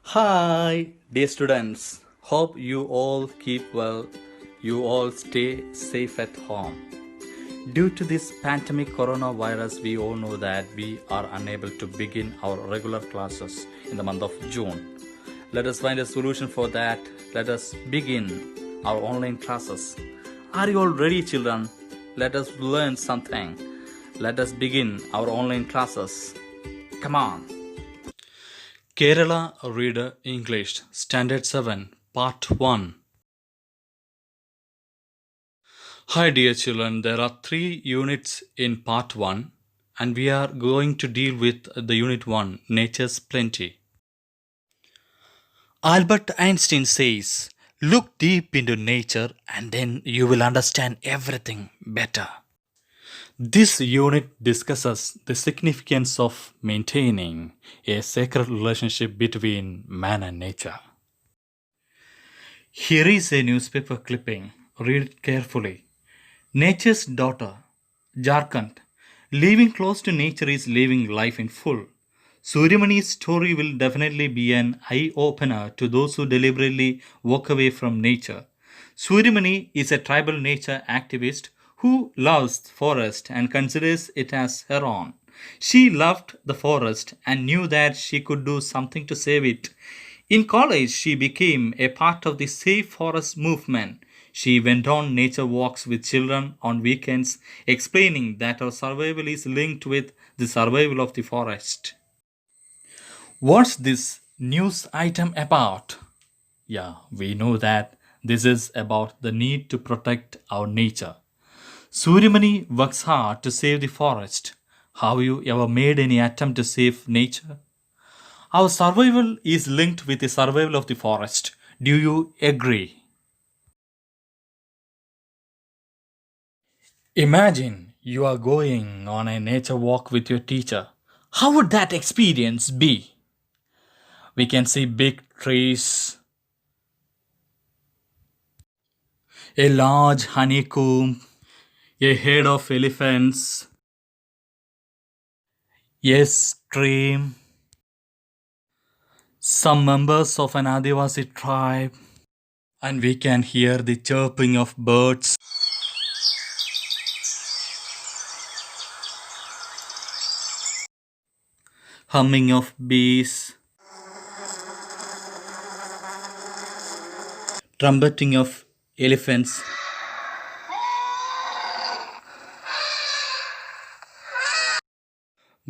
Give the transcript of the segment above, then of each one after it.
Hi, dear students. Hope you all keep well. You all stay safe at home. Due to this pandemic coronavirus, we all know that we are unable to begin our regular classes in the month of June. Let us find a solution for that. Let us begin our online classes. Are you all ready, children? Let us learn something. Let us begin our online classes. Come on. Kerala Reader English Standard 7 Part 1. Hi dear children, there are 3 units in Part 1 and we are going to deal with the Unit 1, Nature's Plenty. Albert Einstein says, look deep into nature and then you will understand everything better. This unit discusses the significance of maintaining a sacred relationship between man and nature. Here is a newspaper clipping. Read it carefully. Nature's daughter, Jharkhand. Living close to nature is living life in full. Suryamani's story will definitely be an eye-opener to those who deliberately walk away from nature. Suryamani is a tribal nature activist who loves the forest and considers it as her own. She loved the forest and knew that she could do something to save it. In college, she became a part of the Safe Forest movement. She went on nature walks with children on weekends, explaining that our survival is linked with the survival of the forest. What's this news item about? Yeah, we know that this is about the need to protect our nature. Suryamani works hard to save the forest. Have you ever made any attempt to save nature? Our survival is linked with the survival of the forest. Do you agree? Imagine you are going on a nature walk with your teacher. How would that experience be? We can see big trees, a large honeycomb, a herd of elephants, a stream, some members of an Adivasi tribe, and we can hear the chirping of birds, humming of bees, trumpeting of elephants,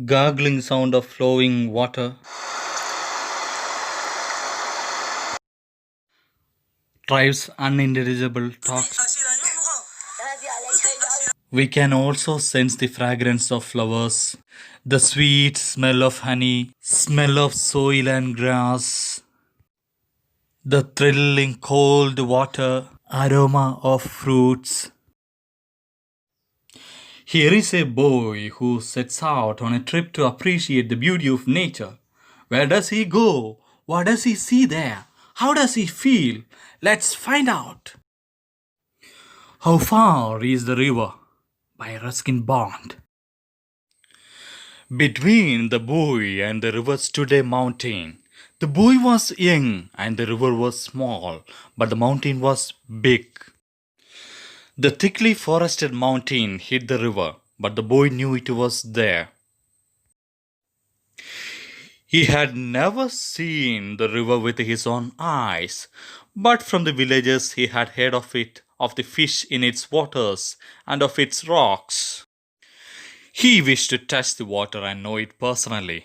gargling sound of flowing water, tribes unintelligible talks. We can also sense the fragrance of flowers, the sweet smell of honey, smell of soil and grass, the thrilling cold water, aroma of fruits. Here is a boy who sets out on a trip to appreciate the beauty of nature. Where does he go? What does he see there? How does he feel? Let's find out. How far is the river? By Ruskin Bond. Between the boy and the river stood a mountain. The boy was young and the river was small, but the mountain was big. The thickly forested mountain hid the river, but the boy knew it was there. He had never seen the river with his own eyes, but from the villages he had heard of it, of the fish in its waters, and of its rocks. He wished to touch the water and know it personally.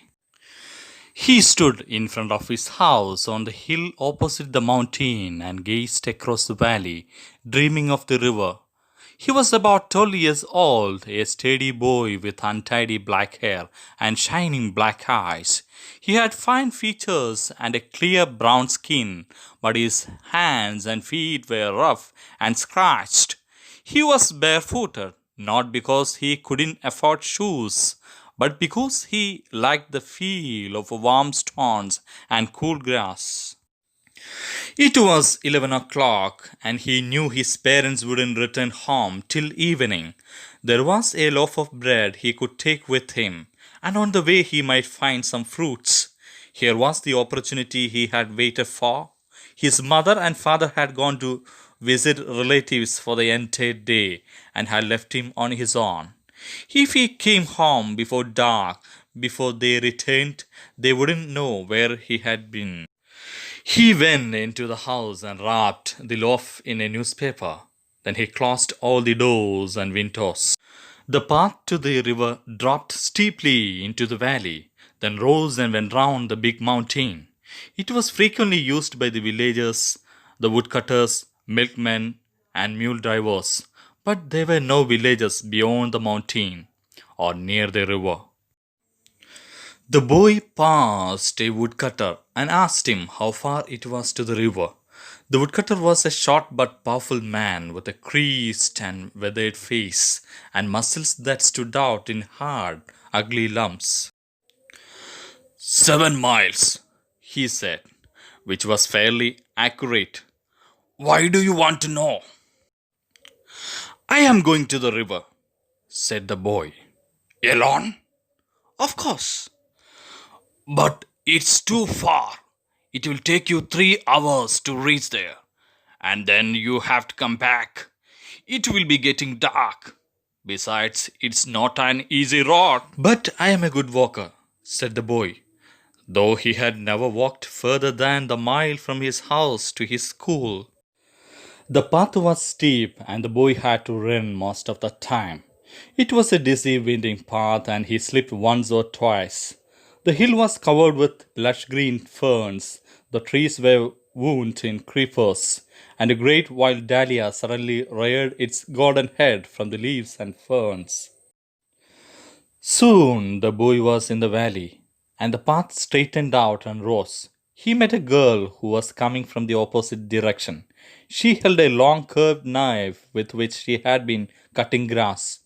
He stood in front of his house on the hill opposite the mountain and gazed across the valley, dreaming of the river. He was about 12 years old, a steady boy with untidy black hair and shining black eyes. He had fine features and a clear brown skin, but his hands and feet were rough and scratched. He was barefooted, not because he couldn't afford shoes, but because he liked the feel of warm stones and cool grass. It was 11 o'clock, and he knew his parents wouldn't return home till evening. There was a loaf of bread he could take with him, and on the way he might find some fruits. Here was the opportunity he had waited for. His mother and father had gone to visit relatives for the entire day and had left him on his own. If he came home before dark, before they returned, they wouldn't know where he had been. He went into the house and wrapped the loaf in a newspaper. Then he closed all the doors and windows. The path to the river dropped steeply into the valley, then rose and went round the big mountain. It was frequently used by the villagers, the woodcutters, milkmen, and mule drivers, but there were no villages beyond the mountain or near the river. The boy passed a woodcutter and asked him how far it was to the river. The woodcutter was a short but powerful man with a creased and weathered face and muscles that stood out in hard, ugly lumps. 7 miles, he said, which was fairly accurate. Why do you want to know? I am going to the river, said the boy. Alone? Of course. But it's too far. It will take you 3 hours to reach there. And then you have to come back. It will be getting dark. Besides, it's not an easy road. But I am a good walker, said the boy, though he had never walked further than the mile from his house to his school. The path was steep and the boy had to run most of the time. It was a dizzy, winding path and he slipped once or twice. The hill was covered with lush green ferns, the trees were wound in creepers, and a great wild dahlia suddenly reared its golden head from the leaves and ferns. Soon the boy was in the valley, and the path straightened out and rose. He met a girl who was coming from the opposite direction. She held a long curved knife with which she had been cutting grass.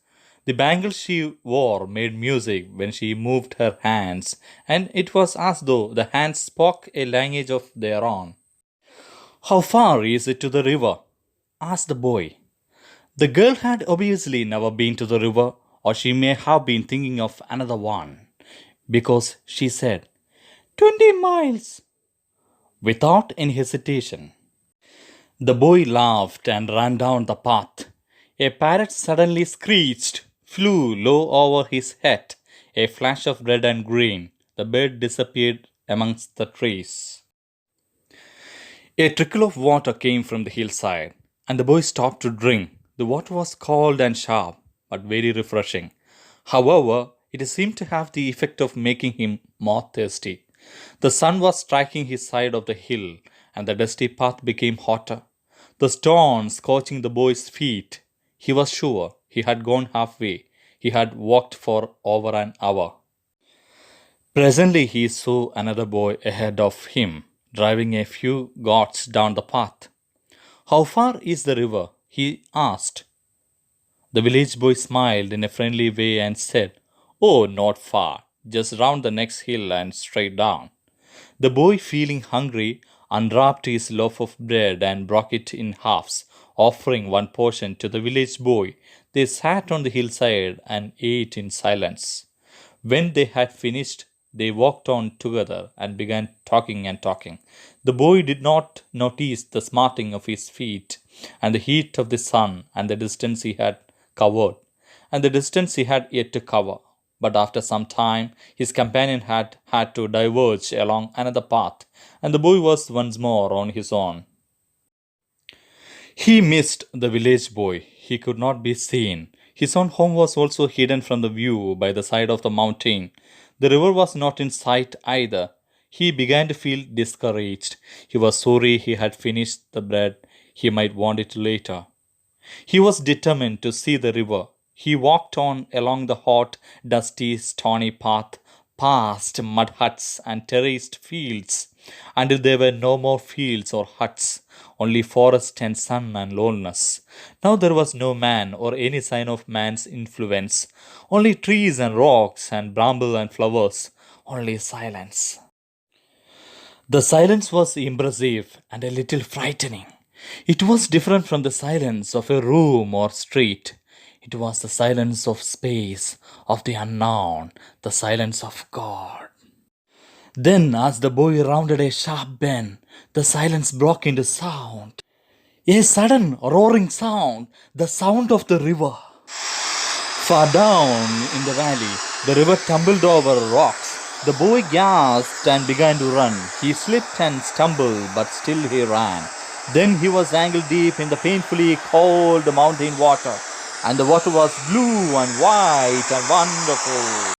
The bangles she wore made music when she moved her hands, and it was as though the hands spoke a language of their own. How far is it to the river? Asked the boy. The girl had obviously never been to the river, or she may have been thinking of another one, because she said, 20 miles, without any hesitation. The boy laughed and ran down the path. A parrot suddenly screeched, flew low over his head, a flash of red and green. The bird disappeared amongst the trees. A trickle of water came from the hillside, and the boy stopped to drink. The water was cold and sharp, but very refreshing. However, it seemed to have the effect of making him more thirsty. The sun was striking his side of the hill, and the dusty path became hotter. The stones scorching the boy's feet. He was sure he had gone halfway. He had walked for over an hour. Presently he saw another boy ahead of him, driving a few goats down the path. How far is the river? He asked. The village boy smiled in a friendly way and said, Oh, not far, just round the next hill and straight down. The boy, feeling hungry, unwrapped his loaf of bread and broke it in halves, offering one portion to the village boy. They sat on the hillside and ate in silence. When they had finished, they walked on together and began talking and talking. The boy did not notice the smarting of his feet and the heat of the sun and the distance he had covered and the distance he had yet to cover. But after some time, his companion had to diverge along another path, and the boy was once more on his own. He missed the village boy. He could not be seen. His own home was also hidden from the view by the side of the mountain. The river was not in sight either. He began to feel discouraged. He was sorry he had finished the bread. He might want it later. He was determined to see the river. He walked on along the hot, dusty, stony path, past mud huts and terraced fields, until there were no more fields or huts, only forest and sun and loneliness. Now there was no man or any sign of man's influence, only trees and rocks and bramble and flowers, only silence. The silence was impressive and a little frightening. It was different from the silence of a room or street. It was the silence of space, of the unknown, the silence of God. Then, as the boy rounded a sharp bend, the silence broke into sound. A sudden roaring sound, the sound of the river. Far down in the valley, the river tumbled over rocks. The boy gasped and began to run. He slipped and stumbled, but still he ran. Then he was ankle deep in the painfully cold mountain water, and the water was blue and white and wonderful.